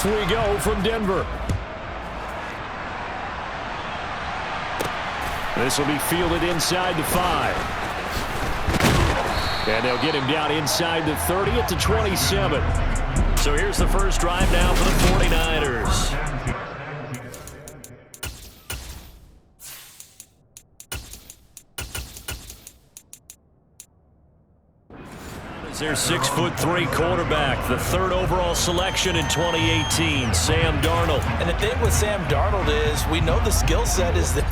Off we go from Denver. This will be fielded inside the 5. And they'll get him down inside the 30 at the 27. So here's the first drive now for the 49ers. Their 6'3" quarterback, the 3rd overall selection in 2018, Sam Darnold. And the thing with Sam Darnold is we know the skill set is that.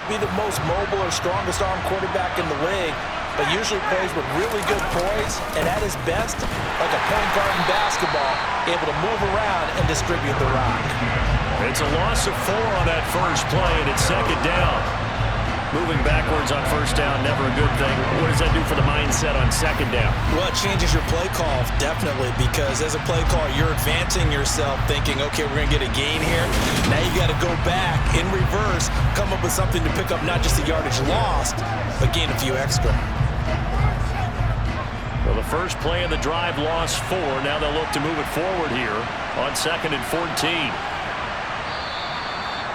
Be the most mobile or strongest arm quarterback in the league, but usually plays with really good poise and at his best, like a point guard in basketball, able to move around and distribute the rock. It's a loss of 4 on that first play, and it's 2nd down. Moving backwards on 1st down, never a good thing. What does that do for the mindset on 2nd down? Well, it changes your play call, definitely, because as a play caller, you're advancing yourself thinking, okay, we're going to get a gain here. Now you got to go back in reverse, come up with something to pick up not just the yardage lost, but gain a few extra. Well, the first play of the drive lost 4. Now they'll look to move it forward here on 2nd and 14.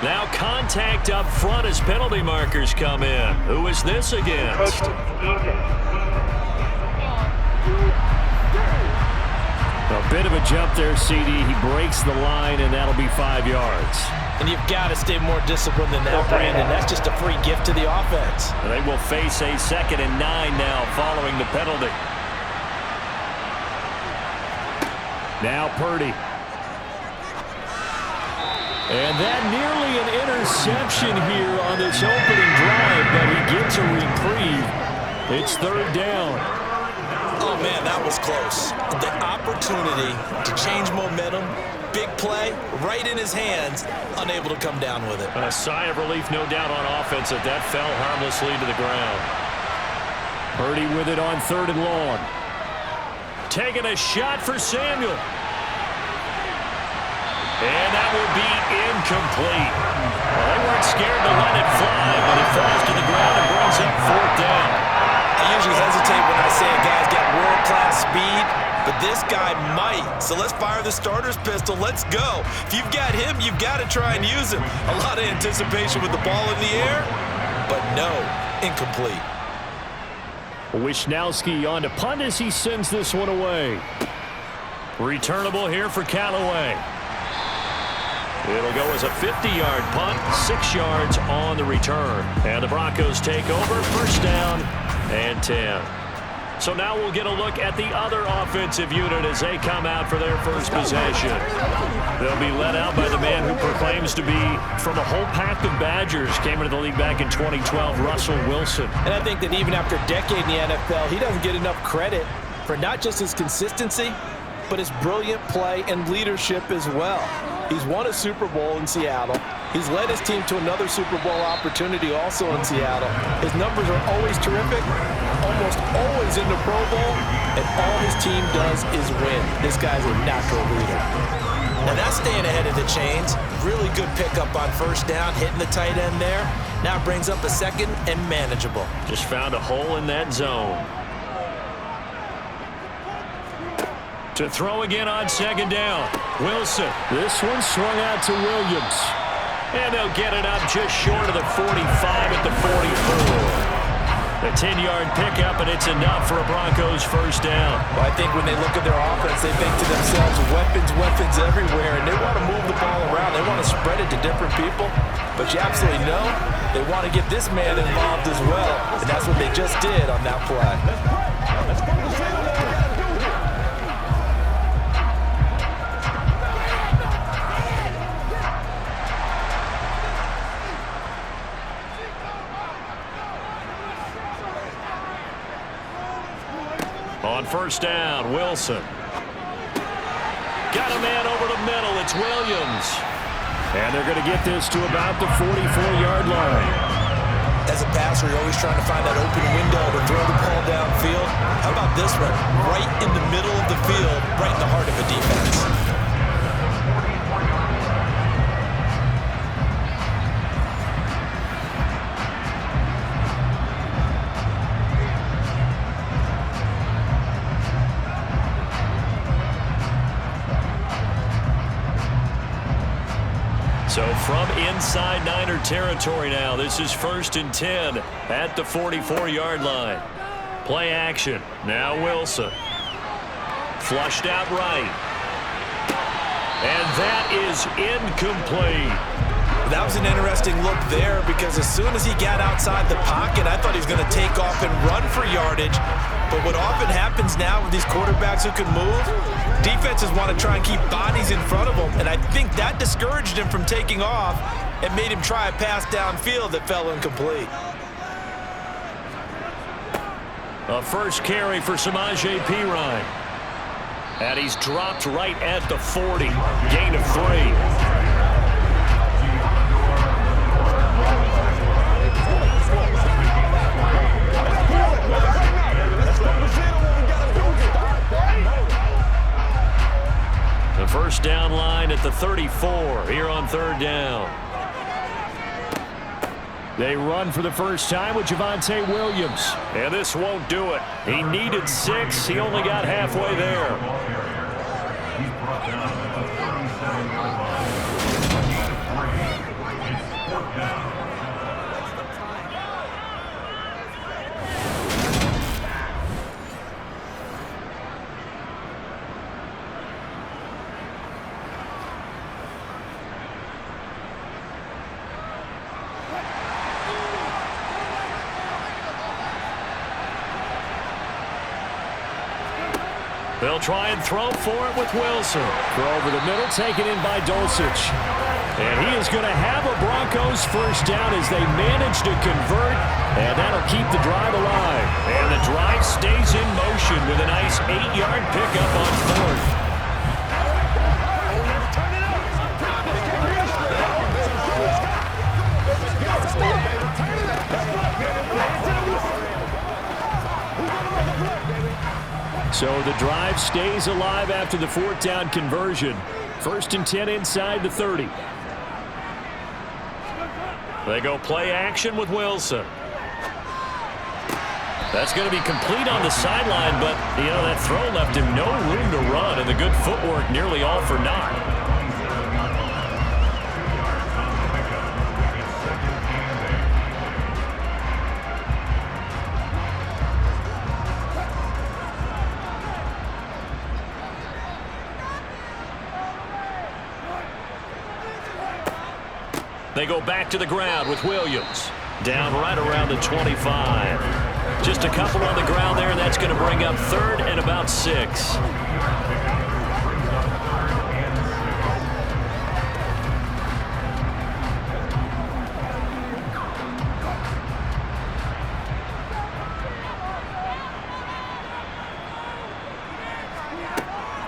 Now contact up front as penalty markers come in. Who is this against? A bit of a jump there, CD. He breaks the line, and that'll be 5 yards. And you've got to stay more disciplined than that, Brandon. That's just a free gift to the offense. And they will face a 2nd and 9 now following the penalty. Now Purdy. And that nearly an interception here on this opening drive, but he gets a reprieve. It's 3rd down. Oh, man, that was close. The opportunity to change momentum, big play, right in his hands, unable to come down with it. A sigh of relief, no doubt, on offense that fell harmlessly to the ground. Purdy with it on 3rd and long. Taking a shot for Samuel. And that will be incomplete. Well, they weren't scared to let it fly, but it falls to the ground and brings up 4th down. I usually hesitate when I say a guy's got world-class speed, but this guy might. So let's fire the starter's pistol. Let's go. If you've got him, you've got to try and use him. A lot of anticipation with the ball in the air, but no, incomplete. Wisnowski on to punt as he sends this one away. Returnable here for Callaway. It'll go as a 50-yard punt, 6 yards on the return. And the Broncos take over, 1st down and 10. So now we'll get a look at the other offensive unit as they come out for their first possession. They'll be led out by the man who proclaims to be from a whole pack of Badgers. Came into the league back in 2012, Russell Wilson. And I think that even after a decade in the NFL, he doesn't get enough credit for not just his consistency, but his brilliant play and leadership as well. He's won a Super Bowl in Seattle. He's led his team to another Super Bowl opportunity also in Seattle. His numbers are always terrific, almost always in the Pro Bowl, and all his team does is win. This guy's a natural leader. Now that's staying ahead of the chains. Really good pickup on 1st down, hitting the tight end there. Now brings up a 2nd and manageable. Just found a hole in that zone. To throw again on 2nd down. Wilson. This one swung out to Williams. And they'll get it up just short of the 45 at the 44. A 10-yard pickup, and it's enough for a Broncos 1st down. Well, I think when they look at their offense, they think to themselves, weapons, weapons everywhere, and they want to move the ball around. They want to spread it to different people. but you absolutely know they want to get this man involved as well, and that's what they just did on that play. On first down, Wilson. Got a man over the middle. It's Williams. And they're going to get this to about the 44-yard line. As a passer, you're always trying to find that open window to throw the ball downfield. How about this one? Right in the middle of the field, right in the heart of a defense. So from inside Niner territory now, this is 1st and 10 at the 44-yard line. Play action. Now Wilson. Flushed out right. And that is incomplete. That was an interesting look there because as soon as he got outside the pocket, I thought he was going to take off and run for yardage. But what often happens now with these quarterbacks who can move, defenses want to try and keep bodies in front of them, and I think that discouraged him from taking off and made him try a pass downfield that fell incomplete. A first carry for Samaje Perine. And he's dropped right at the 40. Gain of 3. First down line at the 34 here on 3rd down. They run for the first time with Javonte Williams. And this won't do it. He needed 6. He only got halfway there. He's brought down at the 37-yard line. Fourth down. They'll try and throw for it with Wilson. Throw over the middle, taken in by Dulcich. And he is going to have a Broncos first down as they manage to convert, and that'll keep the drive alive. And the drive stays in motion with a nice 8-yard pickup on 4th. So the drive stays alive after the 4th down conversion. 1st and 10 inside the 30. They go play action with Wilson. That's going to be complete on the sideline, but, you know, that throw left him no room to run, and the good footwork nearly all for naught. They go back to the ground with Williams. Down right around the 25. Just a couple on the ground there, and that's going to bring up 3rd and about 6.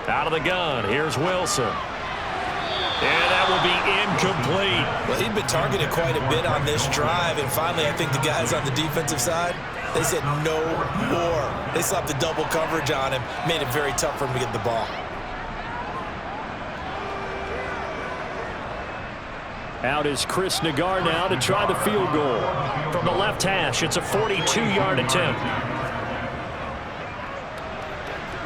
Out of the gun, here's Wilson. And that will be incomplete. Well, he'd been targeted quite a bit on this drive, and finally I think the guys on the defensive side, they said no more. They slapped the double coverage on him, made it very tough for him to get the ball. Out is Chris Nagar now to try the field goal. From the left hash, it's a 42-yard attempt.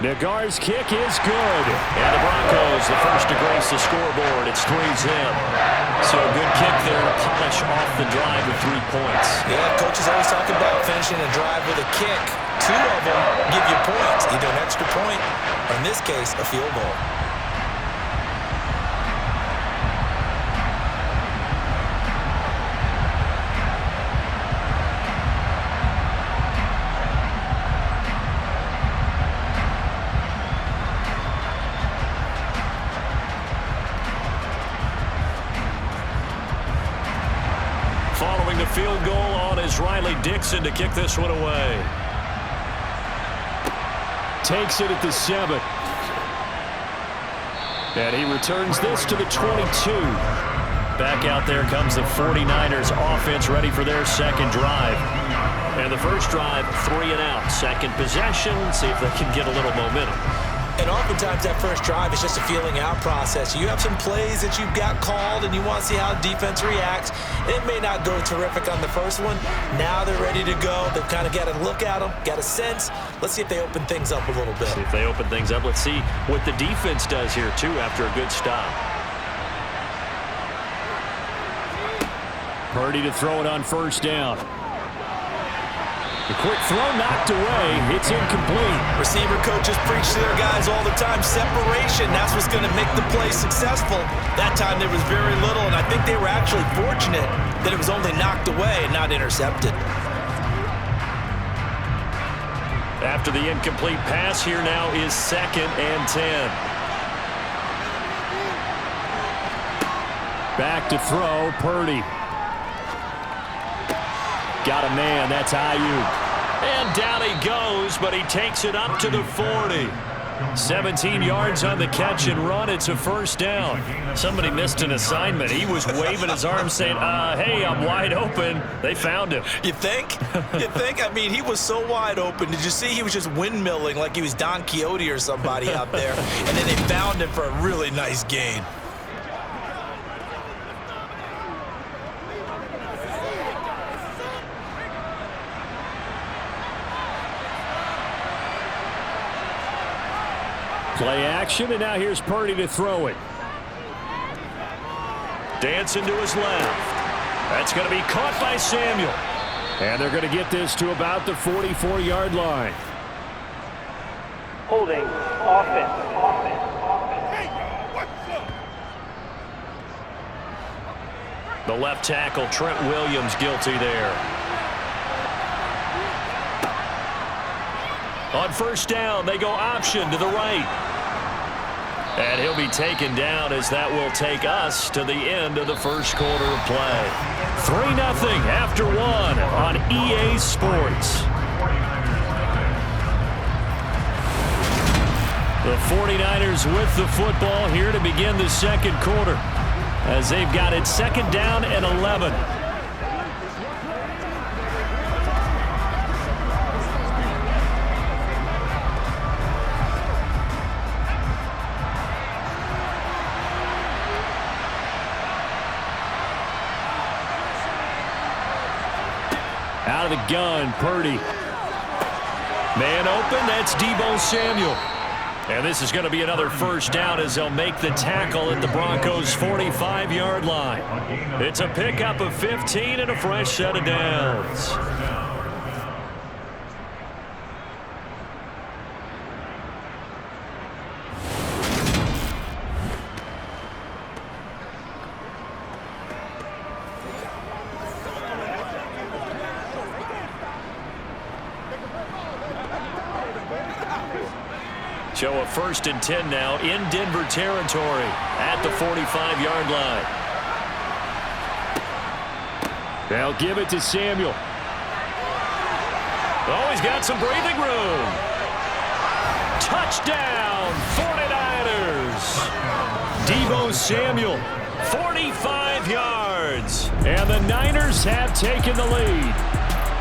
Nagar's kick is good. And the Broncos, the first to grace the scoreboard. It's 3's in. So a good kick there to polish off the drive with 3 points. Yeah, coaches always talk about finishing a drive with a kick. 2 of them give you points, either an extra point, or in this case, a field goal. Following the field goal on is Riley Dixon to kick this one away. Takes it at the 7. And he returns this to the 22. Back out there comes the 49ers offense ready for their second drive. And the first drive, 3 and out. Second possession, see if they can get a little momentum. And oftentimes that first drive is just a feeling out process. You have some plays that you've got called and you want to see how defense reacts. It may not go terrific on the first one. Now they're ready to go. They've kind of got a look at them, got a sense. Let's see if they open things up a little bit. See if they open things up. Let's see what the defense does here, too, after a good stop. Purdy to throw it on first down. The quick throw knocked away. It's incomplete. Receiver coaches preach to their guys all the time. Separation, that's what's going to make the play successful. That time there was very little, and I think they were actually fortunate that it was only knocked away and not intercepted. After the incomplete pass, here now is 2nd and 10. Back to throw, Purdy. Got a man, that's Ayuk. And down he goes, but he takes it up to the 40. 17 yards on the catch and run. It's a first down. Somebody missed an assignment. He was waving his arms saying, hey, I'm wide open. They found him. You think? You think? I mean, he was so wide open. Did you see he was just windmilling like he was Don Quixote or somebody out there? And then they found him for a really nice gain. Play action, and now here's Purdy to throw it. Dancing to his left. That's going to be caught by Samuel. And they're going to get this to about the 44-yard line. Holding offense. The left tackle, Trent Williams, guilty there. On first down, they go option to the right. And he'll be taken down as that will take us to the end of the first quarter of play. 3-0 after 1 on EA Sports. The 49ers with the football here to begin the second quarter as they've got it 2nd down and 11. Out of the gun, Purdy. Man open, that's Deebo Samuel. And this is going to be another first down as they'll make the tackle at the Broncos' 45-yard line. It's a pickup of 15 and a fresh set of downs. So a 1st and 10 now in Denver territory at the 45-yard line. They'll give it to Samuel. Oh, he's got some breathing room. Touchdown, 49ers. Deebo Samuel, 45 yards. And the Niners have taken the lead.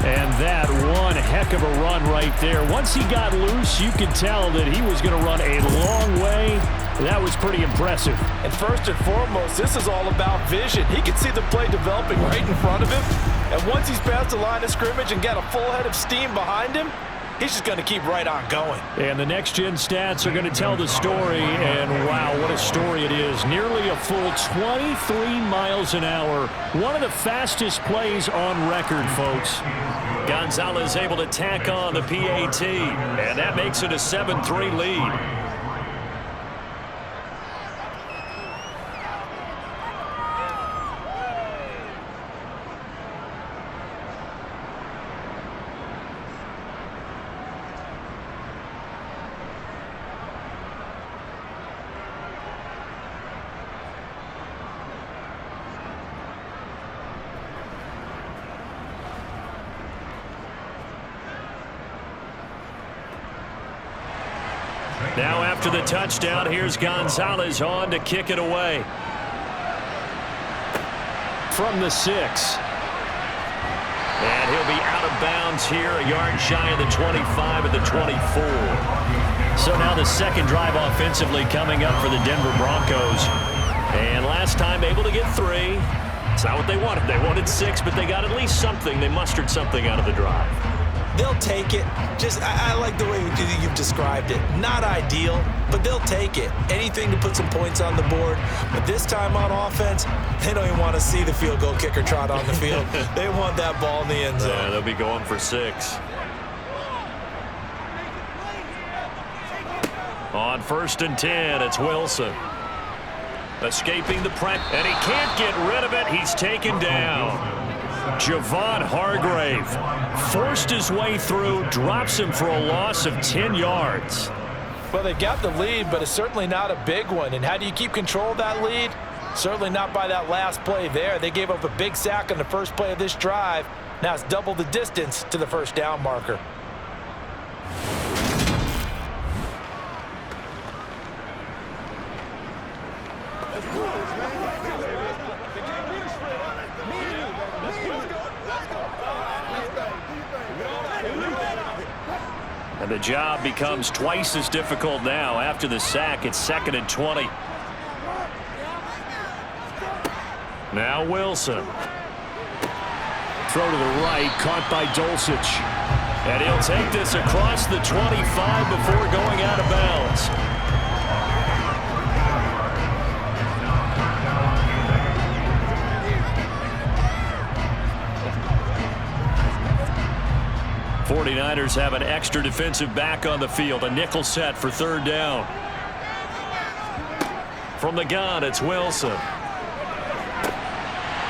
And that one heck of a run right there. Once he got loose, you could tell that he was going to run a long way. That was pretty impressive. And first and foremost, this is all about vision. He can see the play developing right in front of him. And once he's past the line of scrimmage and got a full head of steam behind him, he's just going to keep right on going. And the next-gen stats are going to tell the story, and wow, what a story it is. Nearly a full 23 miles an hour. One of the fastest plays on record, folks. Gonzalez able to tack on the PAT, and that makes it a 7-3 lead. Now after the touchdown, here's Gonzalez on to kick it away. From the 6. And he'll be out of bounds here, a yard shy of the 25 at the 24. So now the second drive offensively coming up for the Denver Broncos. And last time able to get 3. It's not what they wanted. They wanted 6, but they got at least something. They mustered something out of the drive. They'll take it. I like the way you've described it. Not ideal, but they'll take it. Anything to put some points on the board. But this time on offense, they don't even want to see the field goal kicker trot on the field. They want that ball in the end zone. Yeah, they'll be going for 6. On 1st and 10, it's Wilson. Escaping the press, and he can't get rid of it. He's taken down. Javon Hargrave forced his way through, drops him for a loss of 10 yards. Well, they've got the lead, but it's certainly not a big one. And how do you keep control of that lead? Certainly not by that last play there. They gave up a big sack on the first play of this drive. Now it's double the distance to the first down marker. And the job becomes twice as difficult now after the sack. It's 2nd and 20. Now Wilson. Throw to the right, caught by Dulcich. And he'll take this across the 25 before going out of bounds. '49ers have an extra defensive back on the field. A nickel set for 3rd down. From the gun, it's Wilson.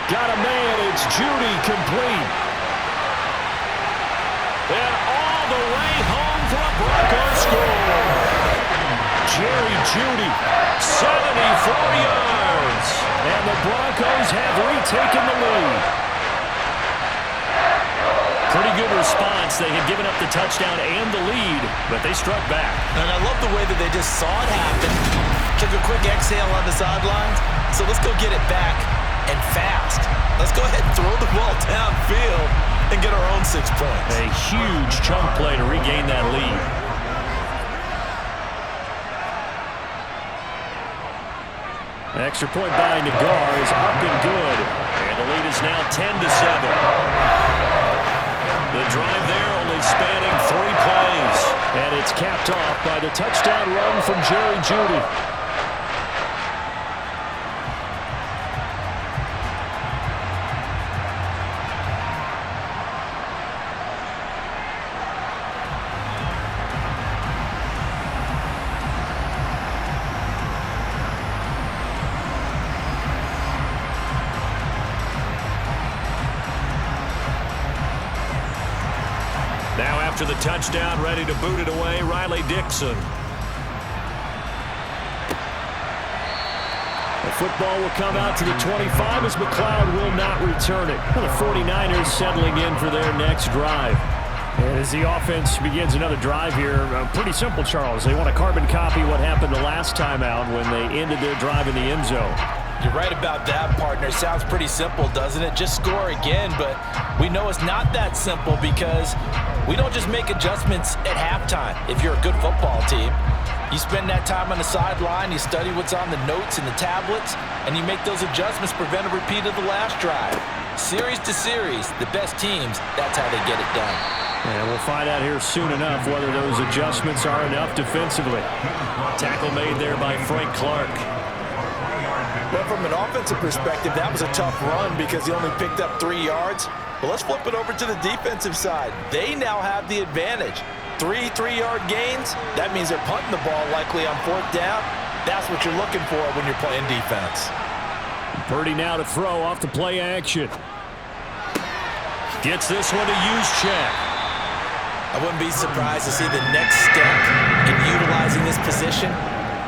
Got a man. It's Judy, complete. And all the way home for a Broncos score. Jerry Judy, 74 yards. and the Broncos have retaken the lead. Pretty good response. They had given up the touchdown and the lead, but they struck back. And I love the way that they just saw it happen. Took a quick exhale on the sidelines. So let's go get it back, and fast. Let's go ahead and throw the ball downfield and get our own 6 points. A huge chunk play to regain that lead. Extra point by Nagar is up and good. And the lead is now 10-7. The drive there only spanning 3 plays. And it's capped off by the touchdown run from Jerry Judy. Now after the touchdown, ready to boot it away, Riley Dixon. The football will come out to the 25 as McLeod will not return it. The 49ers settling in for their next drive. And as the offense begins another drive here, pretty simple, Charles. They want to carbon copy what happened the last time out when they ended their drive in the end zone. You're right about that, partner. Sounds pretty simple, doesn't it? Just score again, but we know it's not that simple because we don't just make adjustments at halftime. If you're a good football team, you spend that time on the sideline, you study what's on the notes and the tablets, and you make those adjustments, prevent a repeat of the last drive. Series to series, the best teams, that's how they get it done. And we'll find out here soon enough whether those adjustments are enough defensively. Tackle made there by Frank Clark. But from an offensive perspective, that was a tough run because he only picked up 3 yards. But let's flip it over to the defensive side. They now have the advantage. 3 3-yard gains, that means they're punting the ball likely on 4th down. That's what you're looking for when you're playing defense. Purdy now to throw off the play action. Gets this one to use check. I wouldn't be surprised to see the next step in utilizing this position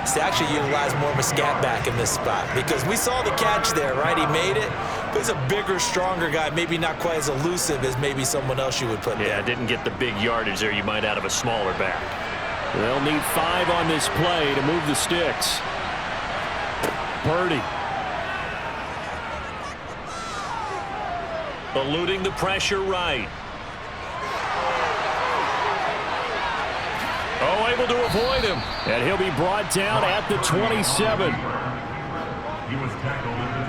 is to actually utilize more of a scat back in this spot. Because we saw the catch there, right? He made it. But he's a bigger, stronger guy, maybe not quite as elusive as maybe someone else you would put there. Yeah, didn't get the big yardage there you might out of a smaller back. They'll need 5 on this play to move the sticks. Purdy. Eluding the pressure right. Oh, able to avoid him. And he'll be brought down at the 27. He was tackled at the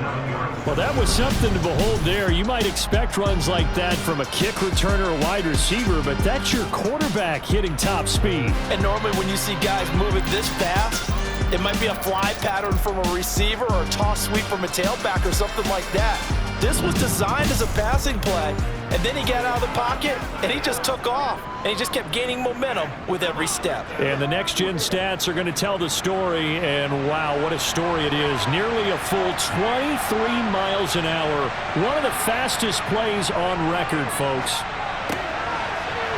27-yard. Well, that was something to behold there. You might expect runs like that from a kick returner or wide receiver, but that's your quarterback hitting top speed. And normally when you see guys move it this fast, it might be a fly pattern from a receiver or a toss sweep from a tailback or something like that. This was designed as a passing play, and then he got out of the pocket, and he just took off, and he just kept gaining momentum with every step. And the next-gen stats are going to tell the story, and wow, what a story it is. Nearly a full 23 miles an hour. One of the fastest plays on record, folks.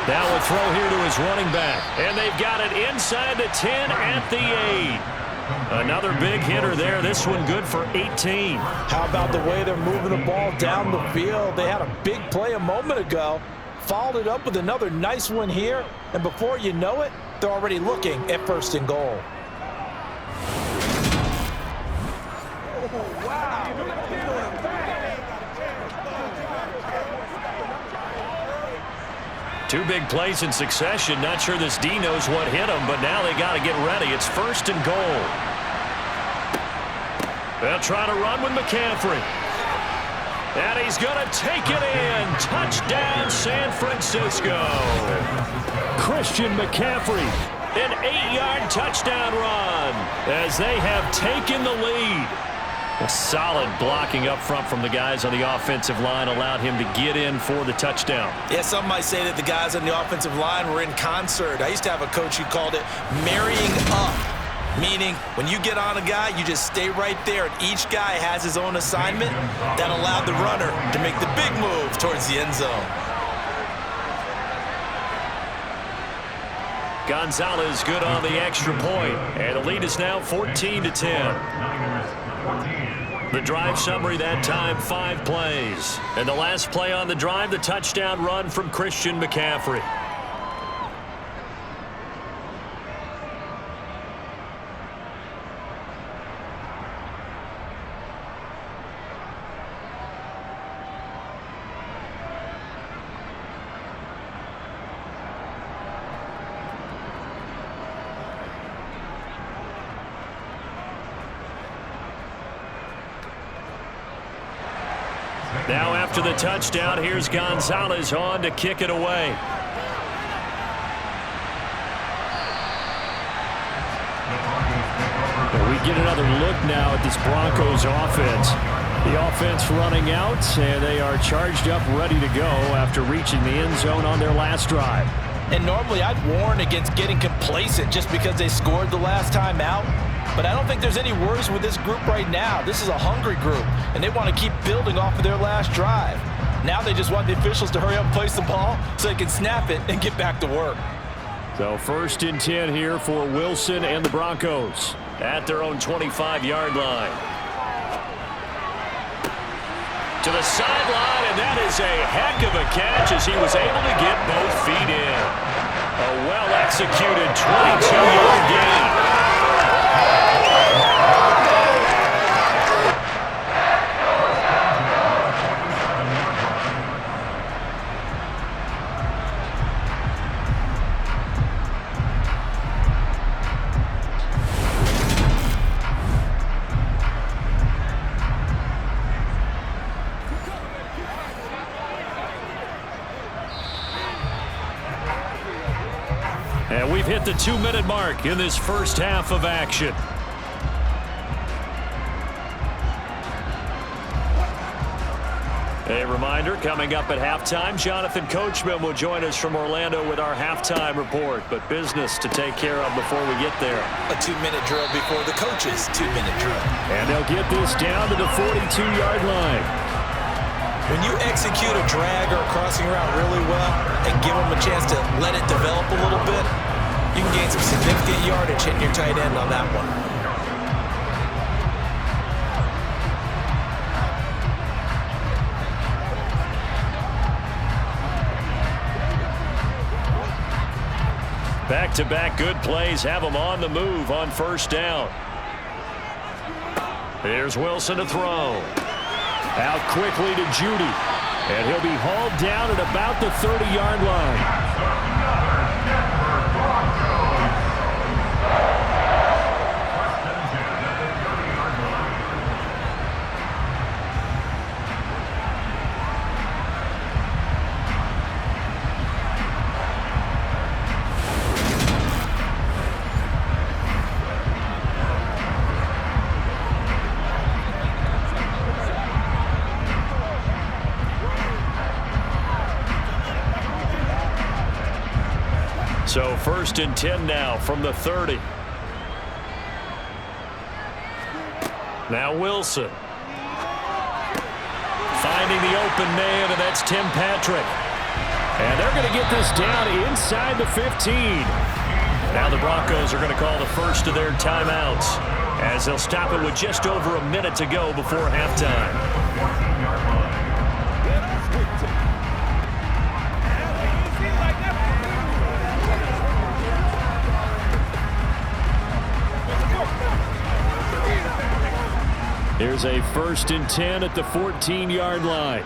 Now a throw here to his running back, and they've got it inside the 10 at the 8. Another big hitter there. This one good for 18. How about the way they're moving the ball down the field? They had a big play a moment ago, followed it up with another nice one here, and before you know it, they're already looking at 1st and goal. Two big plays in succession. Not sure this D knows what hit him, but now they got to get ready. It's 1st and goal. They'll try to run with McCaffrey. And he's going to take it in. Touchdown, San Francisco. Christian McCaffrey. An 8-yard touchdown run as they have taken the lead. A solid blocking up front from the guys on the offensive line allowed him to get in for the touchdown. Yeah, some might say that the guys on the offensive line were in concert. I used to have a coach who called it marrying up, meaning when you get on a guy, you just stay right there, and each guy has his own assignment. That allowed the runner to make the big move towards the end zone. Gonzalez good on the extra point, and the lead is now 14-10. The drive summary that time, 5 plays. And the last play on the drive, the touchdown run from Christian McCaffrey. Now after the touchdown, here's Gonzalez on to kick it away. And we get another look now at this Broncos offense. The offense running out, and they are charged up, ready to go after reaching the end zone on their last drive. And normally I'd warn against getting complacent just because they scored the last time out. But I don't think there's any worries with this group right now. This is a hungry group, and they want to keep building off of their last drive. Now they just want the officials to hurry up and place the ball so they can snap it and get back to work. So 1st and 10 here for Wilson and the Broncos. At their own 25-yard line. To the sideline, and that is a heck of a catch as he was able to get both feet in. A well-executed 22-yard gain. And we've hit the 2-minute mark in this first half of action. A reminder, coming up at halftime, Jonathan Coachman will join us from Orlando with our halftime report, but business to take care of before we get there. A 2-minute drill before the coach's 2-minute drill. And they'll get this down to the 42-yard line. When you execute a drag or a crossing route really well and give them a chance to let it develop a little bit, you can gain some significant yardage hitting your tight end on that one. Back-to-back good plays have him on the move on first down. Here's Wilson to throw. Out quickly to Judy. And he'll be hauled down at about the 30-yard line. So 1st and 10 now from the 30. Now Wilson. Finding the open man, and that's Tim Patrick. And they're going to get this down inside the 15. Now the Broncos are going to call the first of their timeouts as they'll stop it with just over a minute to go before halftime. Here's a 1st and 10 at the 14-yard line.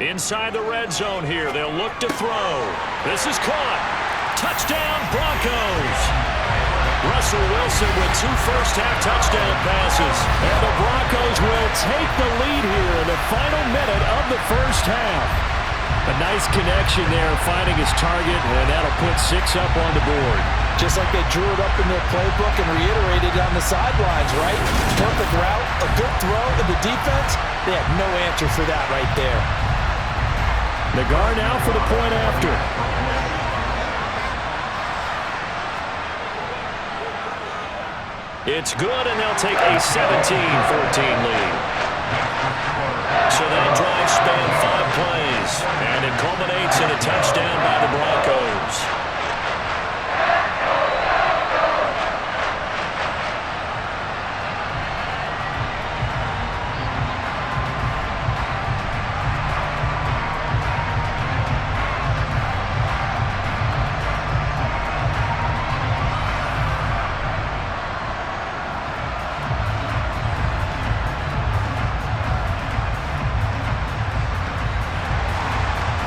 Inside the red zone here. They'll look to throw. This is caught. Touchdown, Broncos. Russell Wilson with 2 first-half touchdown passes. And the Broncos will take the lead here in the final minute of the first half. A nice connection there, finding his target, and that'll put 6 up on the board. Just like they drew it up in their playbook and reiterated it on the sidelines, right? Perfect route, a good throw, and the defense, they had no answer for that right there. Nagar now for the point after. It's good, and they'll take a 17-14 lead. So that drive spanned 5 plays, and it culminates in a touchdown by the Broncos.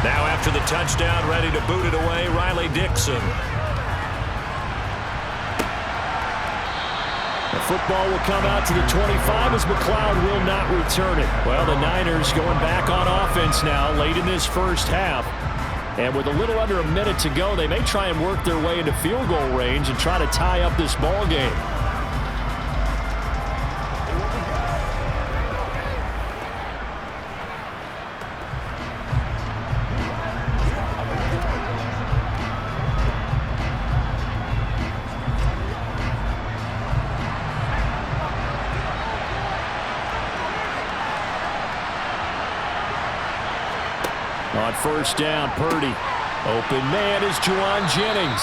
Now after the touchdown, ready to boot it away, Riley Dixon. The football will come out to the 25 as McLeod will not return it. Well, the Niners going back on offense now late in this first half. And with a little under a minute to go, they may try and work their way into field goal range and try to tie up this ball game. On first down, Purdy. Open man is Juwan Jennings.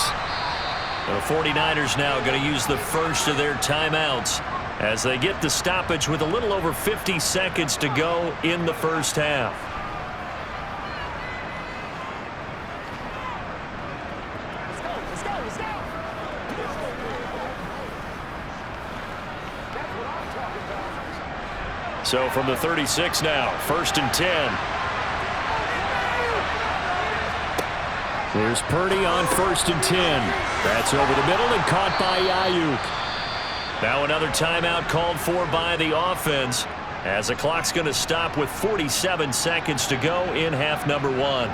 The 49ers now going to use the first of their timeouts as they get the stoppage with a little over 50 seconds to go in the first half. So from the 36 now, 1st and 10. There's Purdy on 1st and 10. That's over the middle and caught by Ayuk. Now another timeout called for by the offense as the clock's going to stop with 47 seconds to go in half number 1.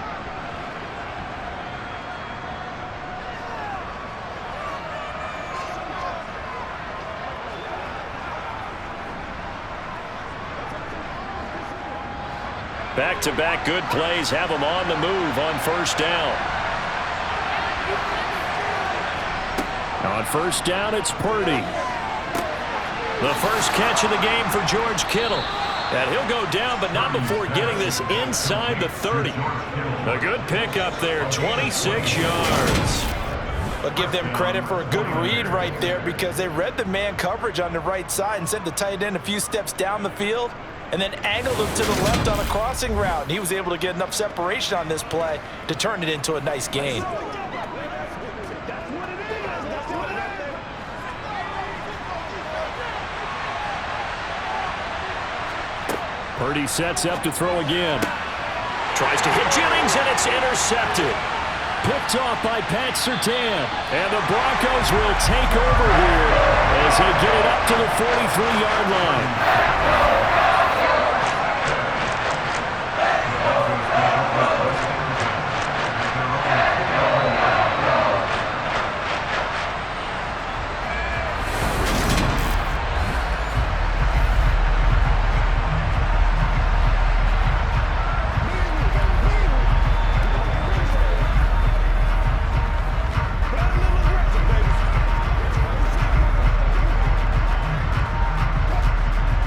Back-to-back good plays have them on the move on first down. On first down, it's Purdy. The first catch of the game for George Kittle. And he'll go down, but not before getting this inside the 30. A good pickup there, 26 yards. I'll give them credit for a good read right there because they read the man coverage on the right side and sent the tight end a few steps down the field. and then angled him to the left on a crossing route. And he was able to get enough separation on this play to turn it into a nice gain. Purdy sets up to throw again. Tries to hit Jennings, and it's intercepted. Picked off by Pat Surtain. And the Broncos will take over here as they get it up to the 43-yard line.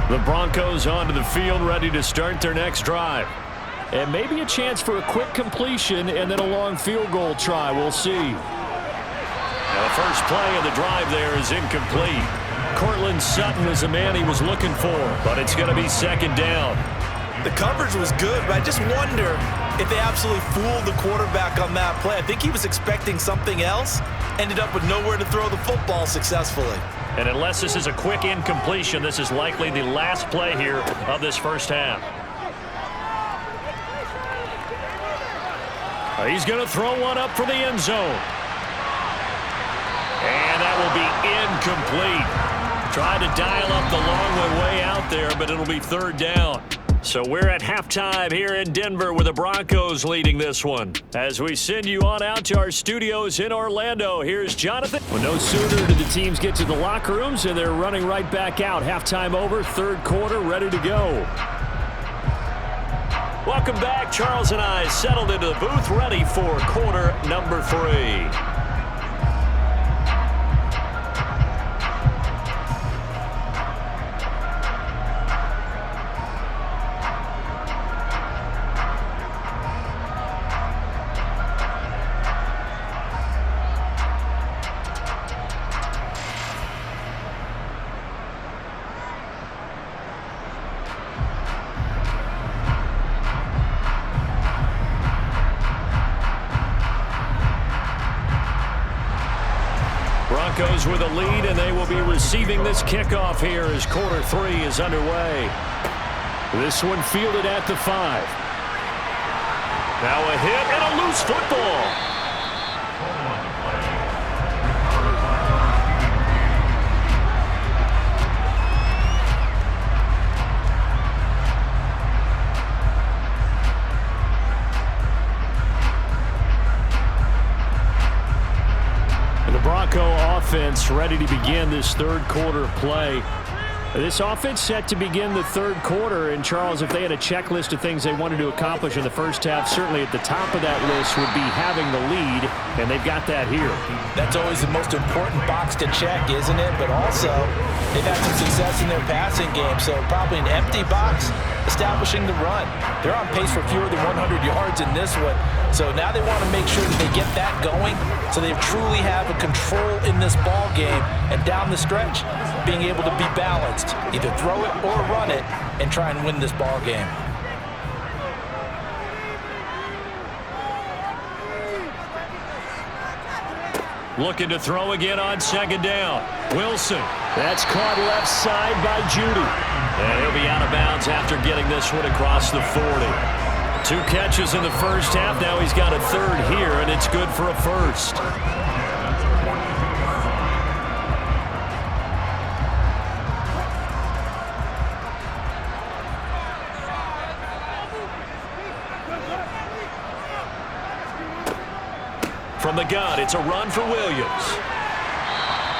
The Broncos onto the field, ready to start their next drive. And maybe a chance for a quick completion and then a long field goal try. We'll see. Now the first play of the drive there is incomplete. Cortland Sutton is the man he was looking for, but it's going to be second down. The coverage was good, but I just wonder if they absolutely fooled the quarterback on that play. I think he was expecting something else, ended up with nowhere to throw the football successfully. And unless this is a quick incompletion, this is likely the last play here of this first half. He's going to throw one up for the end zone. And that will be incomplete. Tried to dial up the long way out there, but it'll be third down. So we're at halftime here in Denver with the Broncos leading this one. As we send you on out to our studios in Orlando, here's Jonathan. Well, no sooner do the teams get to the locker rooms and they're running right back out. Halftime over, third quarter, ready to go. Welcome back. Charles and I settled into the booth, ready for quarter number 3. Broncos with a lead, and they will be receiving this kickoff here as quarter 3 is underway. This one fielded at the 5. Now a hit and a loose football. Bronco offense ready to begin this third quarter play. This offense set to begin the third quarter, and Charles, if they had a checklist of things they wanted to accomplish in the first half, certainly at the top of that list would be having the lead, and they've got that here. That's always the most important box to check, isn't it? But also, they've had some success in their passing game, so probably an empty box establishing the run. They're on pace for fewer than 100 yards in this one, so now they want to make sure that they get that going so they truly have a control in this ball game, and down the stretch, being able to be balanced, either throw it or run it, and try and win this ball game. Looking to throw again on second down. Wilson. That's caught left side by Judy. And he'll be out of bounds after getting this one across the 40. 2 catches in the first half. Now he's got a third here, and it's good for a first. From the gun, it's a run for Williams.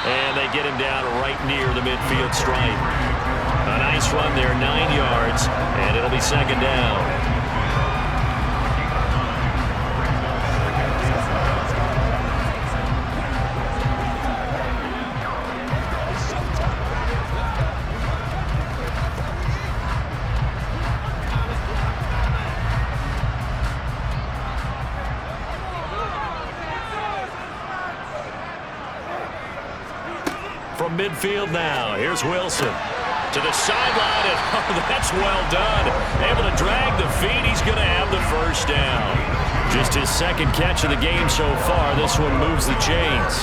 And they get him down right near the midfield stripe. A nice run there, 9 yards, and it'll be second down. From midfield now, here's Wilson. To the sideline, and oh, that's well done. Able to drag the feet. He's going to have the first down. Just his second catch of the game so far. This one moves the chains.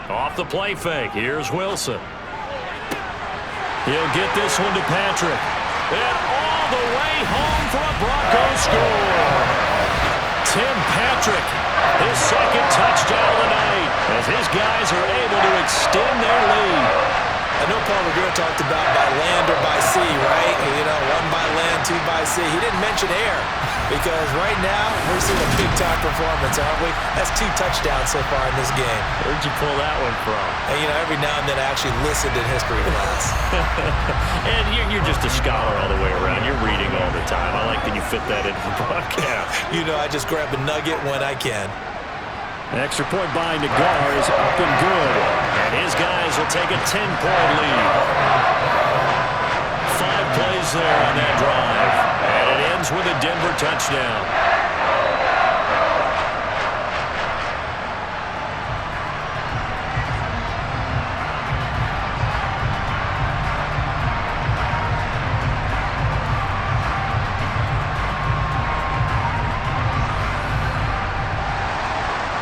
Off the play fake. Here's Wilson. He'll get this one to Patrick. And all the way home for a Broncos score. Tim Patrick, his second touchdown of the night, as his guys are able to extend their lead. I know Paul Revere talked about by land or by sea, right? You know, one by land, two by sea. He didn't mention air because right now we're seeing a big-time performance, aren't we? That's 2 touchdowns so far in this game. Where'd you pull that one from? And, you know, every now and then I actually listened in history class. And you're just a scholar all the way around. You're reading all the time. I like that you fit that into the broadcast. You know, I just grab a nugget when I can. An extra point by Nagar is up and good. And his guys will take a 10-point lead. 5 plays there on that drive. And it ends with a Denver touchdown.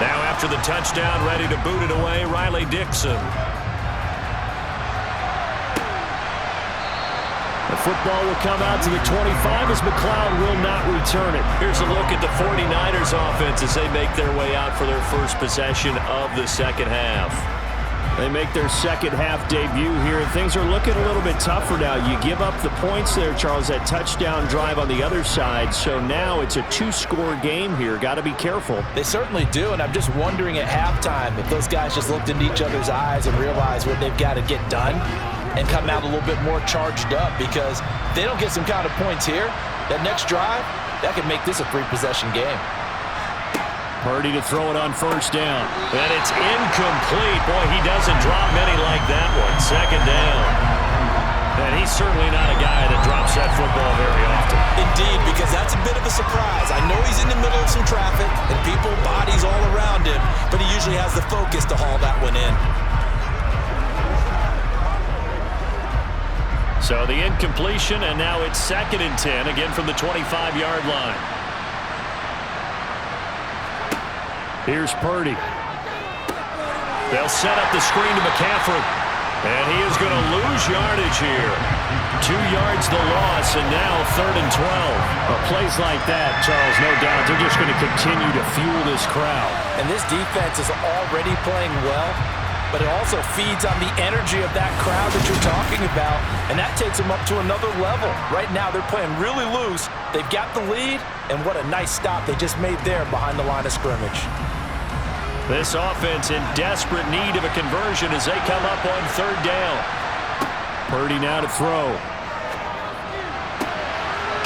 Now after the touchdown, ready to boot it away, Riley Dixon. The football will come out to the 25 as McLeod will not return it. Here's a look at the 49ers offense as they make their way out for their first possession of the second half. They make their second half debut here, and things are looking a little bit tougher now. You give up the points there, Charles, that touchdown drive on the other side, so now it's a 2-score game here. Got to be careful. They certainly do, and I'm just wondering at halftime if those guys just looked into each other's eyes and realized what they've got to get done and come out a little bit more charged up, because if they don't get some kind of points here, that next drive, that could make this a 3-possession game. Purdy to throw it on first down. And it's incomplete. Boy, he doesn't drop many like that one. Second down. And he's certainly not a guy that drops that football very often. Indeed, because that's a bit of a surprise. I know he's in the middle of some traffic and people, bodies all around him, but he usually has the focus to haul that one in. So the incompletion, and now it's 2nd and 10, again from the 25-yard line. Here's Purdy. They'll set up the screen to McCaffrey. And he is going to lose yardage here. 2 yards the loss, and now 3rd and 12. Well, plays like that, Charles, no doubt, they're just going to continue to fuel this crowd. And this defense is already playing well, but it also feeds on the energy of that crowd that you're talking about, and that takes them up to another level. Right now, they're playing really loose. They've got the lead, and what a nice stop they just made there behind the line of scrimmage. This offense in desperate need of a conversion as they come up on 3rd down. Purdy now to throw.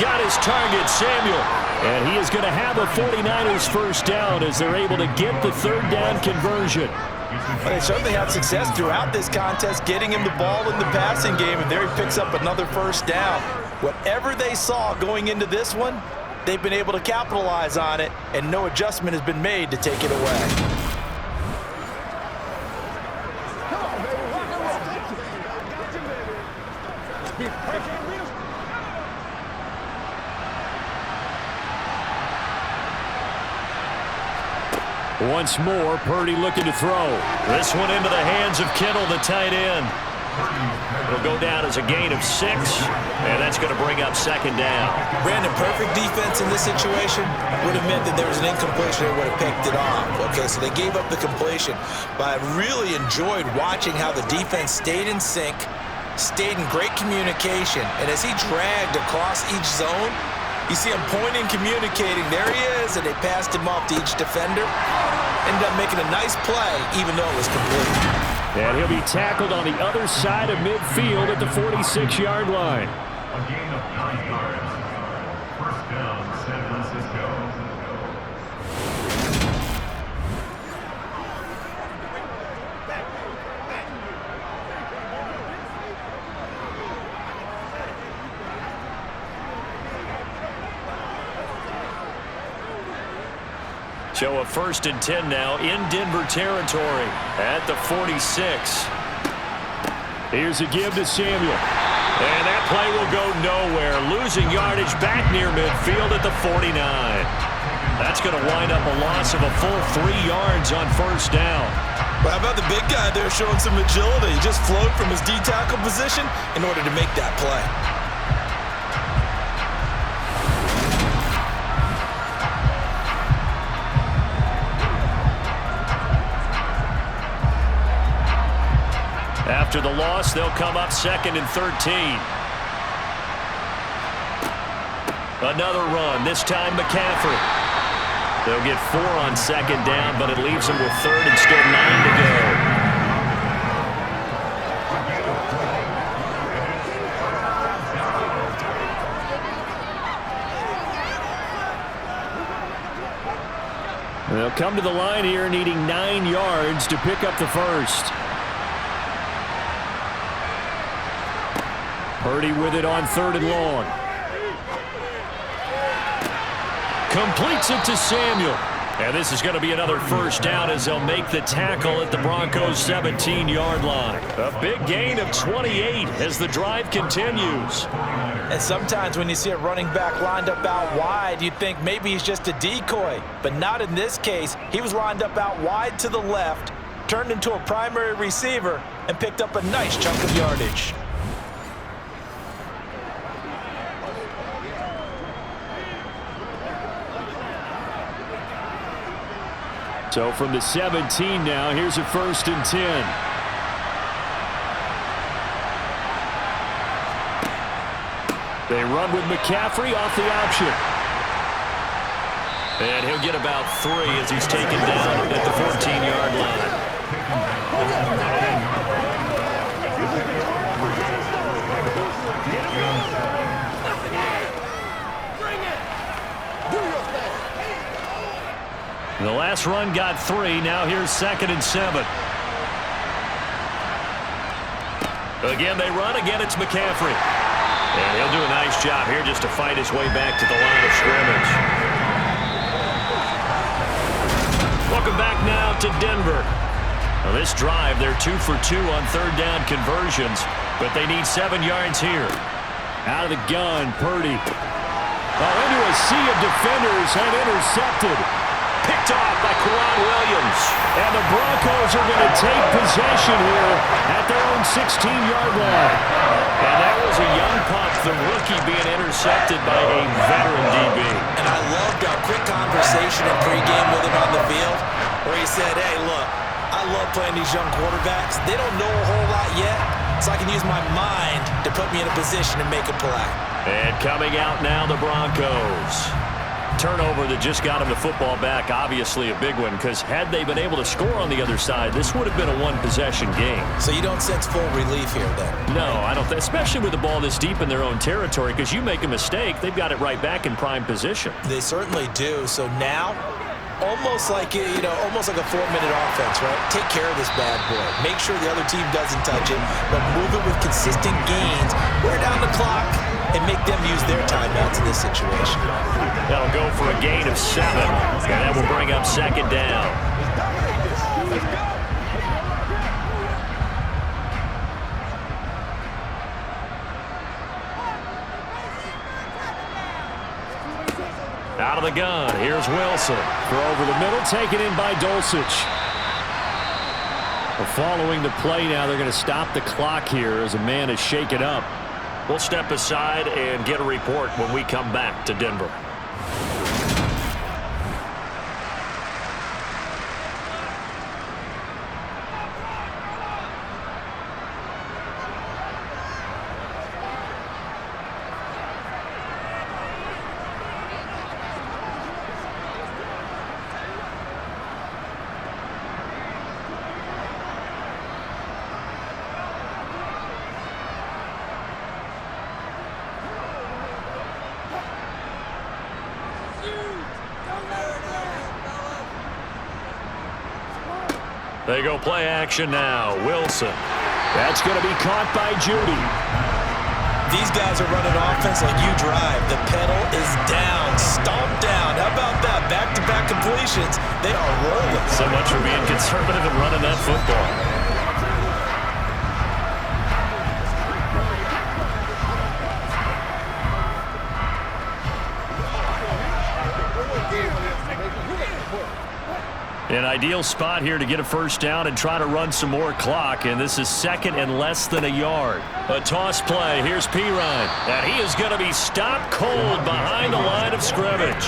Got his target, Samuel. And he is going to have a 49ers first down as they're able to get the 3rd down conversion. Well, they certainly had success throughout this contest, getting him the ball in the passing game, and there he picks up another first down. Whatever they saw going into this one, they've been able to capitalize on it, and no adjustment has been made to take it away. Once more, Purdy looking to throw. This one into the hands of Kittle, the tight end. It'll go down as a gain of 6, and that's going to bring up 2nd down. Brandon, perfect defense in this situation would have meant that there was an incompletion that would have picked it off. Okay, so they gave up the completion, but I really enjoyed watching how the defense stayed in sync, stayed in great communication, and as he dragged across each zone, you see him pointing, communicating. There he is, and they passed him off to each defender. Ended up making a nice play, even though it was complete. And he'll be tackled on the other side of midfield at the 46-yard line. A gain of 9 yards. First down, San Francisco. So a 1st and 10 now in Denver territory at the 46. Here's a give to Samuel. And that play will go nowhere. Losing yardage back near midfield at the 49. That's going to wind up a loss of a full 3 yards on 1st down. Well, how about the big guy there showing some agility? He just flowed from his D-tackle position in order to make that play. After the loss, they'll come up 2nd and 13. Another run, this time McCaffrey. They'll get 4 on 2nd down, but it leaves them with 3rd and still 9 to go. They'll come to the line here needing 9 yards to pick up the 1st. Purdy with it on 3rd and long. Completes it to Samuel. And this is going to be another 1st down as they'll make the tackle at the Broncos' 17-yard line. A big gain of 28 as the drive continues. And sometimes when you see a running back lined up out wide, you think maybe he's just a decoy. But not in this case. He was lined up out wide to the left, turned into a primary receiver, and picked up a nice chunk of yardage. So from the 17 now, here's a 1st and 10. They run with McCaffrey off the option. And he'll get about 3 as he's taken down at the 14-yard line. The last run got 3. Now here's 2nd and 7. Again, they run. Again, it's McCaffrey. And he'll do a nice job here just to fight his way back to the line of scrimmage. Welcome back now to Denver. Now this drive, they're 2 for 2 on 3rd down conversions, but they need 7 yards here. Out of the gun, Purdy. Into a sea of defenders and intercepted. Picked off by Quran Williams. And the Broncos are going to take possession here at their own 16-yard line. And that was a young punt, the rookie being intercepted by a veteran DB. And I loved our quick conversation in pregame with him on the field where he said, hey, look, I love playing these young quarterbacks. They don't know a whole lot yet, so I can use my mind to put me in a position to make a play. And coming out now, the Broncos. Turnover that just got him the football back, obviously a big one, because had they been able to score on the other side, this would have been a one-possession game. So you don't sense full relief here, then? No, I don't, especially with the ball this deep in their own territory, because you make a mistake, they've got it right back in prime position. They certainly do. So now, almost like a 4-minute offense, right? Take care of this bad boy. Make sure the other team doesn't touch it, but move it with consistent gains. Wear down the clock and make them use their timeouts in this situation. That'll go for a gain of 7, and that will bring up 2nd down. Out of the gun, here's Wilson. Throw over the middle, taken in by Dulcich. Well, following the play now, they're going to stop the clock here as a man is shaken up. We'll step aside and get a report when we come back to Denver. They go play action now. Wilson. That's going to be caught by Judy. these guys are running offense like you drive. The pedal is down, stomped down. How about that? Back-to-back completions. They are rolling. So much for being conservative and running that football. An ideal spot here to get a first down and try to run some more clock, and this is second and less than a yard. A toss play. Here's Pirine, and he is going to be stopped cold behind the line of scrimmage.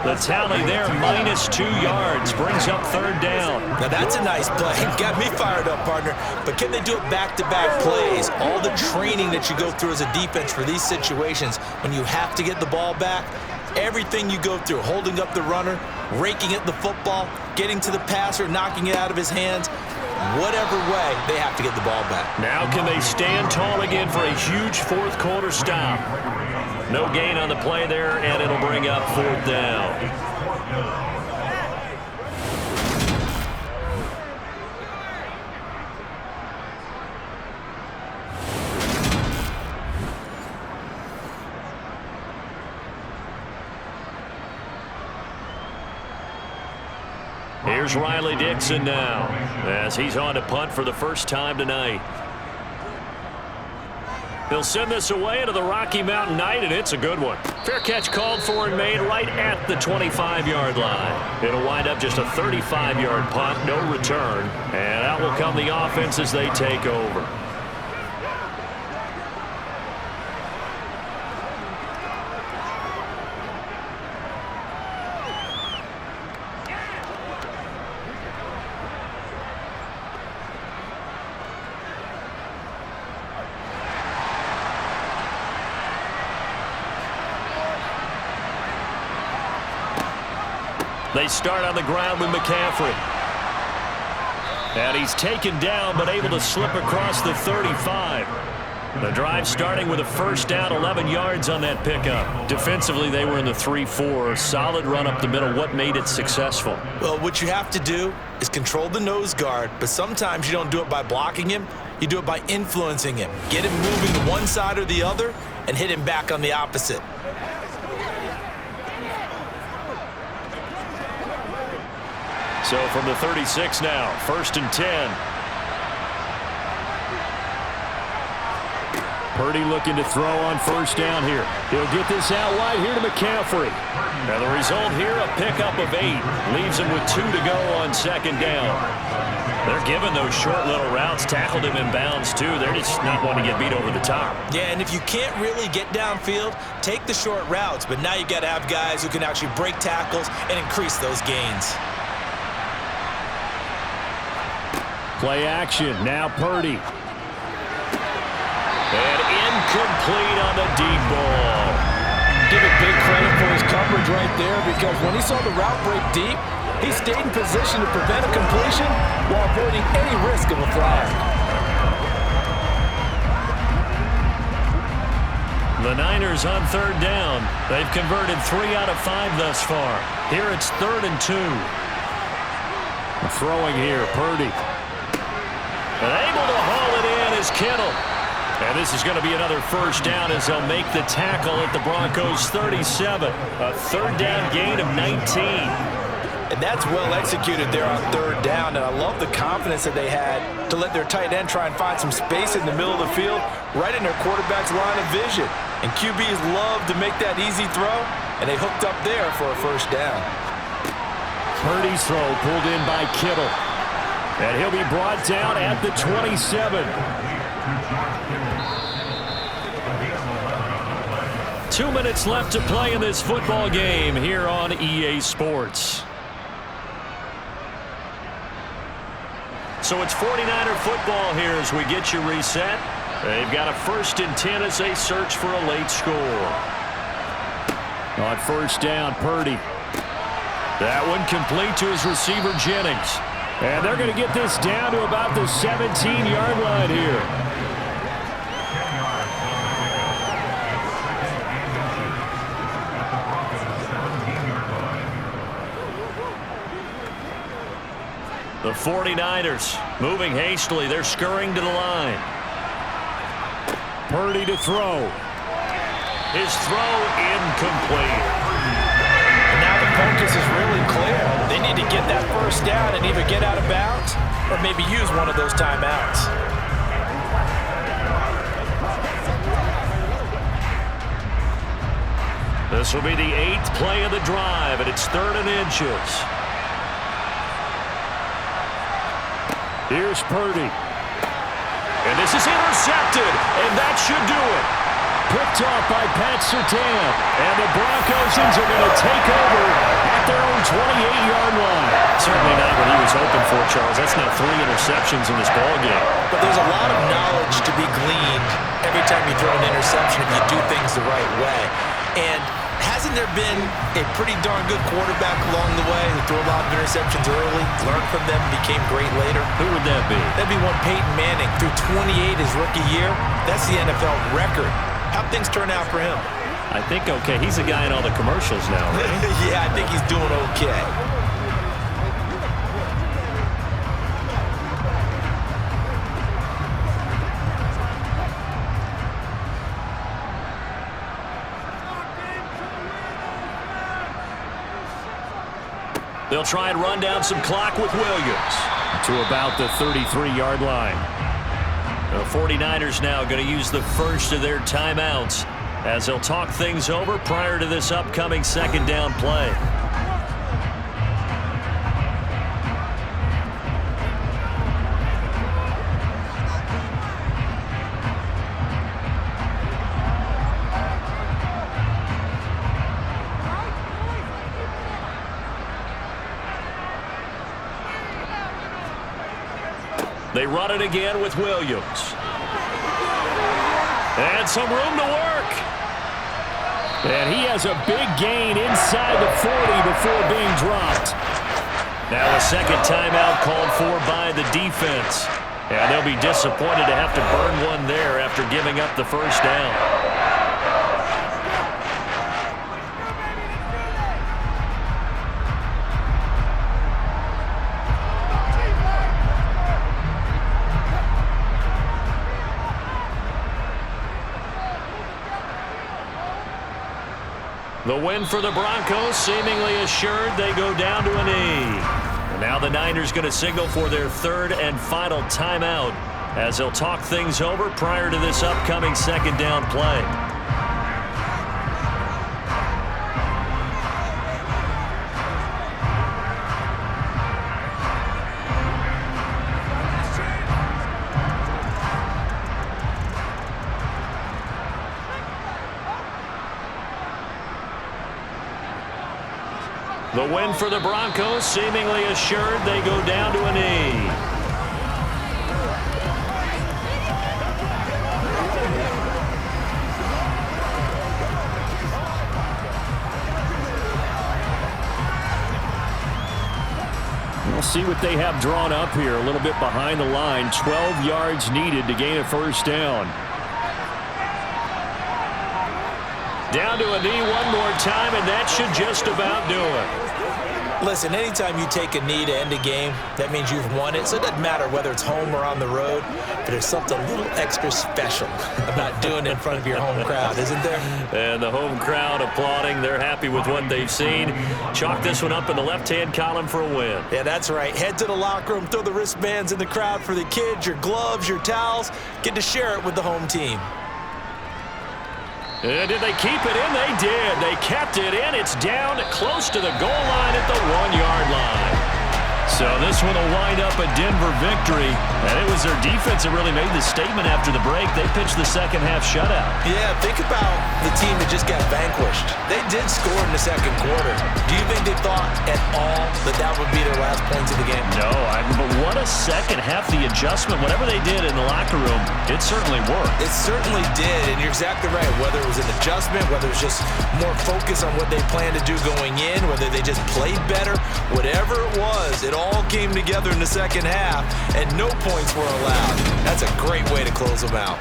The tally there, -2 yards, brings up third down. Now that's a nice play. Got me fired up, partner. But can they do it back-to-back plays? All the training that you go through as a defense for these situations, when you have to get the ball back, everything you go through, holding up the runner, raking at the football, getting to the passer, knocking it out of his hands, whatever way, they have to get the ball back. Now can they stand tall again for a huge fourth quarter stop? No gain on the play there, and it'll bring up fourth down. Here's Riley Dixon now, as he's on to punt for the first time tonight. He'll send this away into the Rocky Mountain Night, and it's a good one. Fair catch called for and made right at the 25-yard line. It'll wind up just a 35-yard punt, no return, and out will come the offense as they take over. They start on the ground with McCaffrey. And he's taken down, but able to slip across the 35. The drive starting with a first down, 11 yards on that pickup. Defensively, they were in the 3-4. Solid run up the middle. What made it successful? Well, what you have to do is control the nose guard, but sometimes you don't do it by blocking him. You do it by influencing him. Get him moving to one side or the other and hit him back on the opposite. So from the 36 now, 1st and 10. Purdy looking to throw on first down here. He'll get this out wide here to McCaffrey. Now the result here, a pickup of 8. Leaves him with 2 to go on second down. They're giving those short little routes, tackled him in bounds too. They're just not wanting to get beat over the top. Yeah, and if you can't really get downfield, take the short routes. But now you got to have guys who can actually break tackles and increase those gains. Play action. Now Purdy. And incomplete on the deep ball. Give it big credit for his coverage right there, because when he saw the route break deep, he stayed in position to prevent a completion while avoiding any risk of a flag. The Niners on third down. They've converted 3 out of 5 thus far. Here it's 3rd and 2. Throwing here, Purdy. And able to haul it in is Kittle. And this is going to be another first down as they'll make the tackle at the Broncos 37. A third down gain of 19. And that's well executed there on third down. And I love the confidence that they had to let their tight end try and find some space in the middle of the field, right in their quarterback's line of vision. And QBs love to make that easy throw, and they hooked up there for a first down. Purdy's throw pulled in by Kittle. And he'll be brought down at the 27. 2 minutes left to play in this football game here on EA Sports. So it's 49er football here as we get you reset. They've got a 1st and 10 as they search for a late score. On first down, Purdy. That one complete to his receiver, Jennings. And they're going to get this down to about the 17-yard line here. The 49ers moving hastily. They're scurrying to the line. Purdy to throw. His throw incomplete. And now the focus is really clear. They need to get that first down and either get out of bounds or maybe use one of those timeouts. This will be the 8th play of the drive, and it's 3rd and inches. Here's Purdy. And this is intercepted, and that should do it. Picked off by Pat Surtain. And the Broncos are going to take over at their own 28-yard line. Certainly not what he was hoping for, Charles. That's now 3 interceptions in this ballgame. But there's a lot of knowledge to be gleaned every time you throw an interception if you do things the right way. And hasn't there been a pretty darn good quarterback along the way who threw a lot of interceptions early, learned from them, became great later? Who would that be? That'd be one Peyton Manning. Threw 28 his rookie year. That's the NFL record. How'd things turn out for him? I think okay. He's a guy in all the commercials now, right? Yeah, I think he's doing okay. They'll try and run down some clock with Williams. To about the 33-yard line. The 49ers now going to use the first of their timeouts as they'll talk things over prior to this upcoming 2nd down play. They run it again with Williams. And some room to work. And he has a big gain inside the 40 before being dropped. Now a 2nd timeout called for by the defense. And they'll be disappointed to have to burn one there after giving up the first down. The win for the Broncos seemingly assured. They go down to a knee. And now the Niners going to signal for their 3rd and final timeout as they'll talk things over prior to this upcoming 2nd down play. The win for the Broncos seemingly assured. They go down to a knee. We'll see what they have drawn up here. A little bit behind the line. 12 yards needed to gain a first down. Down to a knee one more time, and that should just about do it. Listen, anytime you take a knee to end a game, that means you've won it. So it doesn't matter whether it's home or on the road, but there's something a little extra special about doing it in front of your home crowd, isn't there? And the home crowd applauding. They're happy with what they've seen. Chalk this one up in the left-hand column for a win. Yeah, that's right. Head to the locker room, throw the wristbands in the crowd for the kids, your gloves, your towels. Get to share it with the home team. And did they keep it in? They did. They kept it in. It's down close to the goal line at the 1-yard line. So this one will wind up a Denver victory. And it was their defense that really made the statement after the break. They pitched the second-half shutout. Yeah, think about the team that just got vanquished. They did score in the second quarter. Do you think they thought at all that that would be their last points of the game? No, but what a second half. The adjustment, whatever they did in the locker room, it certainly worked. It certainly did, and you're exactly right. Whether it was an adjustment, whether it was just more focus on what they planned to do going in, whether they just played better, whatever it was, it all came together in the second half, and no points were allowed. That's a great way to close them out.